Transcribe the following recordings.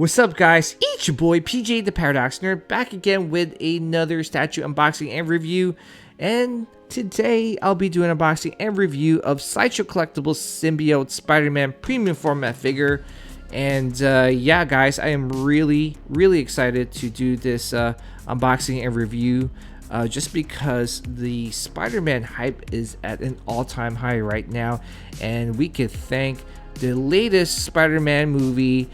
What's up, guys? It's your boy PJ the Paradox Nerd, back again with another statue unboxing and review. And today I'll be doing an unboxing and review of Sideshow Collectibles Symbiote Spider-Man premium format figure. And yeah, guys, I am really excited to do this unboxing and review, just because the Spider-Man hype is at an all-time high right now, and we could thank the latest Spider-Man movie,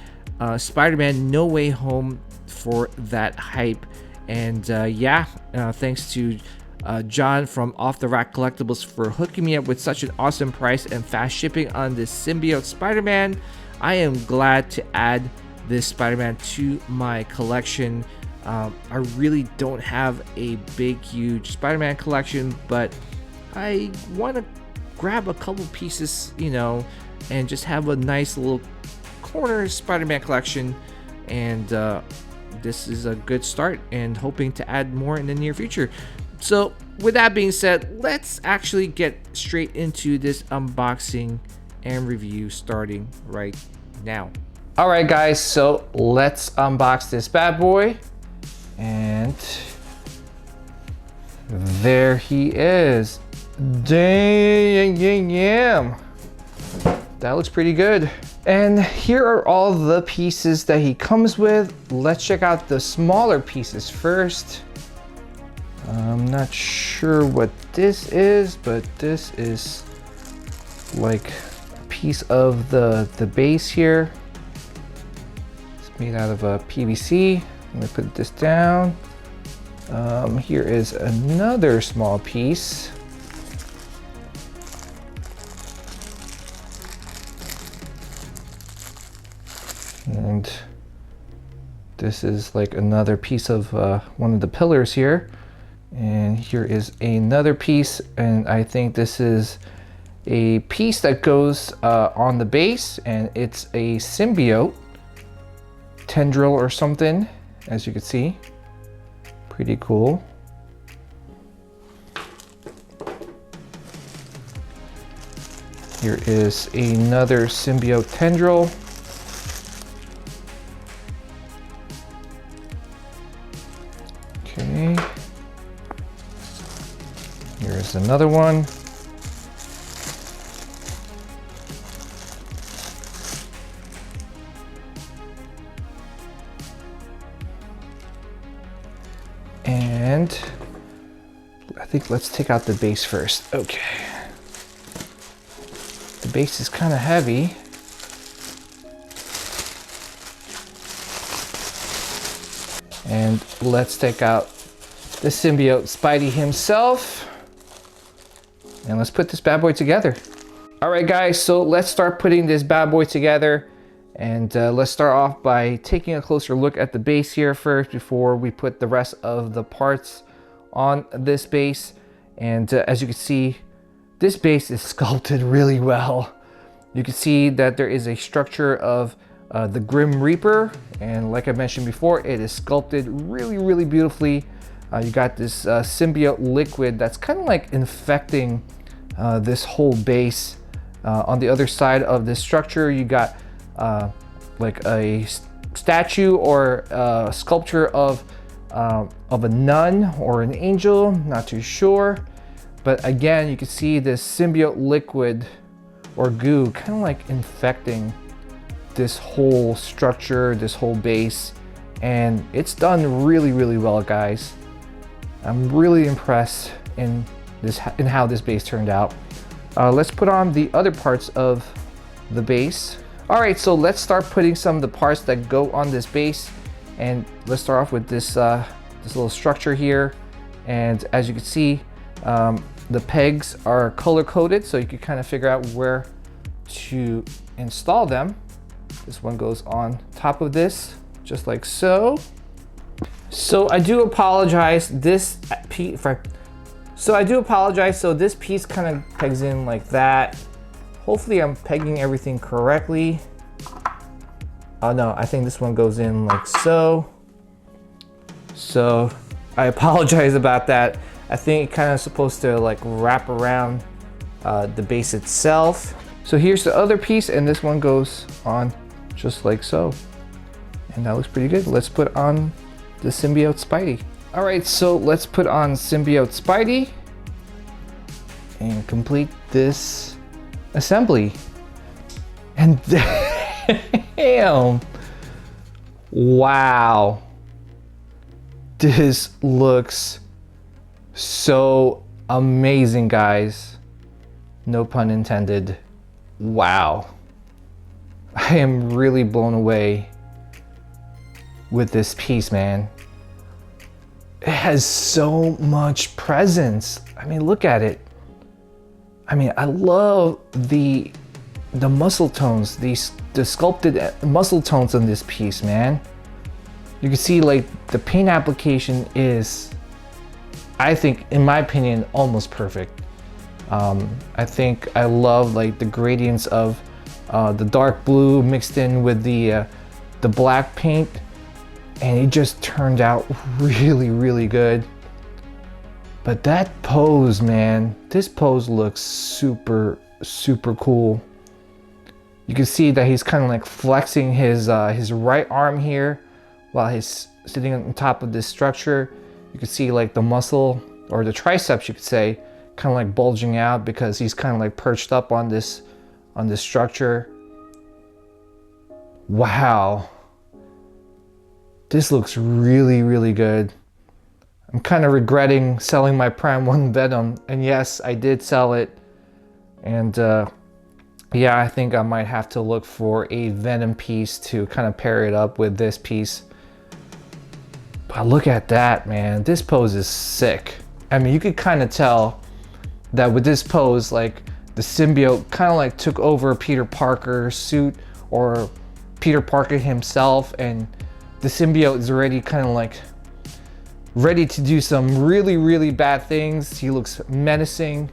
Spider-Man No Way Home, for that hype. And yeah, thanks to John from Off the Rack Collectibles for hooking me up with such an awesome price and fast shipping on this Symbiote Spider-Man. I am glad to add this Spider-Man to my collection. I really don't have a big, huge Spider-Man collection, but I want to grab a couple pieces, you know, and just have a nice little corner Spider-Man collection. And this is a good start, and hoping to add more in the near future. So with that being said, let's actually get straight into this unboxing and review, starting right now. All right, guys, so let's unbox this bad boy. And there he is. Damn. That looks pretty good. And here are all the pieces that he comes with. Let's check out the smaller pieces first. I'm not sure what this is, but this is like a piece of the base here. It's made out of PVC. I'm gonna put this down. Here is another small piece. And this is like another piece of one of the pillars here. And here is another piece, and I think this is a piece that goes on the base, and it's a symbiote tendril or something, as you can see. Pretty cool. Here is another symbiote tendril. Okay. Here's another one. And I think let's take out the base first. Okay. The base is kind of heavy. And let's take out the symbiote Spidey himself. And let's put this bad boy together. All right, guys, so let's start putting this bad boy together. And let's start off by taking a closer look at the base here first before we put the rest of the parts on this base. And as you can see, this base is sculpted really well. You can see that there is a structure of the Grim Reaper, and like I mentioned before, it is sculpted really beautifully. You got this symbiote liquid that's kind of like infecting this whole base. On the other side of this structure, you got like a statue or a sculpture of a nun or an angel, not too sure. But again, you can see this symbiote liquid or goo kind of like infecting this whole structure, this whole base, and it's done really well, guys. I'm really impressed in how this base turned out. Let's put on the other parts of the base. All right, so let's start putting some of the parts that go on this base, and let's start off with this this little structure here. And as you can see, the pegs are color coded, so you can kind of figure out where to install them. This one goes on top of this, just like so. So I do apologize. So this piece kind of pegs in like that. Hopefully I'm pegging everything correctly. Oh no, I think this one goes in like so. So I apologize about that. I think it kind of supposed to like wrap around the base itself. So here's the other piece, and this one goes on just like so. And that looks pretty good. Let's put on the Symbiote Spidey. All right, so let's put on Symbiote Spidey and complete this assembly. And damn, wow. This looks so amazing, guys. No pun intended. Wow. I am really blown away with this piece, man. It has so much presence. I mean, look at it. I mean, I love the muscle tones, the sculpted muscle tones on this piece, man. You can see like the paint application is, I think, in my opinion, almost perfect. I think I love like the gradients of the dark blue mixed in with the black paint, and it just turned out really, really good. But that pose, man, this pose looks super, super cool. You can see that he's kind of like flexing his right arm here while he's sitting on top of this structure. You can see like the muscle, or the triceps, you could say, kind of like bulging out because he's kind of like perched up on this structure. Wow. This looks really, really good. I'm kind of regretting selling my Prime 1 Venom, and yes, I did sell it. And yeah, I think I might have to look for a Venom piece to kind of pair it up with this piece. But look at that, man. This pose is sick. I mean, you could kind of tell that with this pose, like the symbiote kind of like took over Peter Parker's suit, or Peter Parker himself, and the symbiote is already kind of like ready to do some really, really bad things. He looks menacing,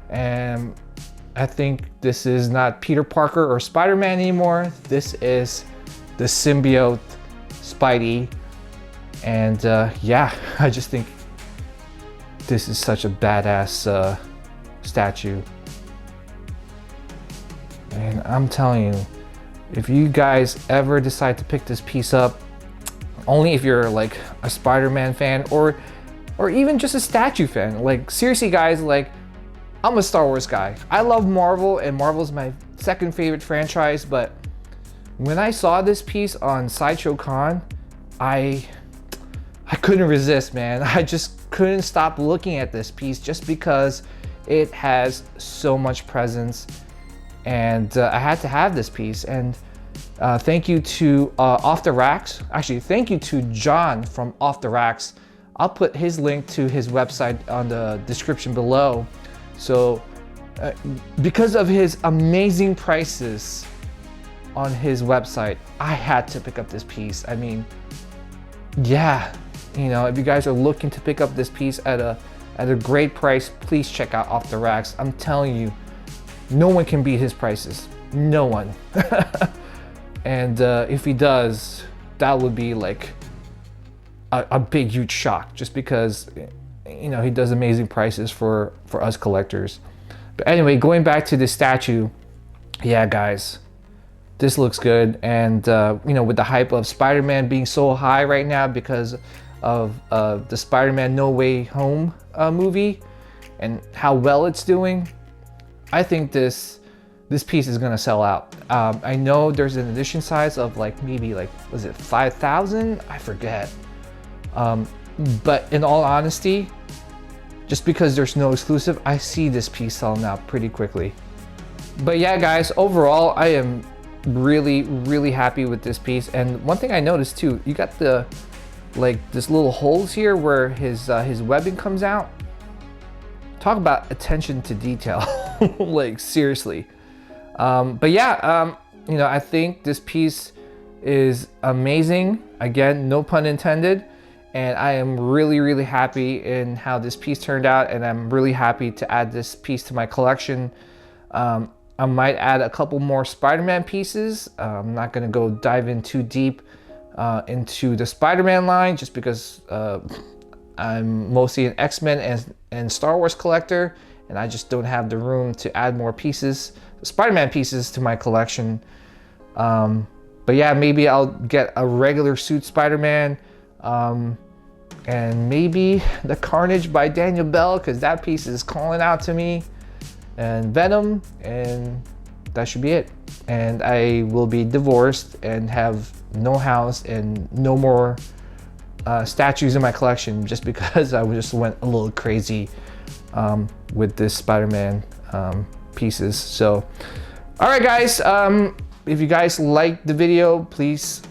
and I think this is not Peter Parker or Spider-Man anymore. This is the Symbiote Spidey. And yeah, I just think this is such a badass statue. And I'm telling you, if you guys ever decide to pick this piece up, only if you're like a Spider-Man fan, or even just a statue fan. Like seriously guys, like I'm a Star Wars guy. I love Marvel, and Marvel's my second favorite franchise, but when I saw this piece on Sideshow Con, I couldn't resist, man. I just couldn't stop looking at this piece just because it has so much presence, and I had to have this piece. And thank you to Off the Racks. Actually, thank you to John from Off the Racks. I'll put his link to his website on the description below. So because of his amazing prices on his website, I had to pick up this piece. I mean, yeah, you know, if you guys are looking to pick up this piece at a great price, please check out Off the Racks. I'm telling you, no one can beat his prices. No one. And if he does, that would be like a big, huge shock, just because, you know, he does amazing prices for us collectors. But anyway, going back to this statue, yeah, guys, this looks good. And you know, with the hype of Spider-Man being so high right now because of the Spider-Man No Way Home movie and how well it's doing, I think this piece is gonna sell out. I know there's an edition size of like maybe like, was it 5,000? I forget. But in all honesty, just because there's no exclusive, I see this piece selling out pretty quickly. But yeah, guys, overall, I am really, really happy with this piece. And one thing I noticed too, you got the like this little holes here where his webbing comes out. Talk about attention to detail. Like seriously. But yeah, you know, I think this piece is amazing. Again, no pun intended. And I am really, really happy in how this piece turned out, and I'm really happy to add this piece to my collection. I might add a couple more Spider-Man pieces. I'm not gonna go dive in too deep into the Spider-Man line, just because I'm mostly an X-Men and Star Wars collector, and I just don't have the room to add more pieces, Spider-Man pieces, to my collection. But yeah, maybe I'll get a regular suit Spider-Man, and maybe the Carnage by Daniel Bell, because that piece is calling out to me, and Venom, and that should be it. And I will be divorced and have no house and no more statues in my collection, just because I just went a little crazy with this Spider-Man pieces. So, all right, guys. If you guys liked the video, please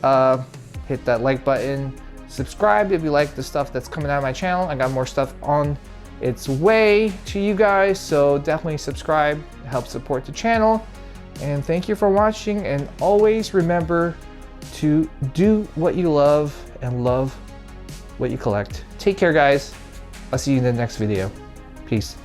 hit that like button. Subscribe if you like the stuff that's coming out of my channel. I got more stuff on its way to you guys, so definitely subscribe, help support the channel. And thank you for watching, and always remember to do what you love and love what you collect. Take care, guys. I'll see you in the next video. Peace.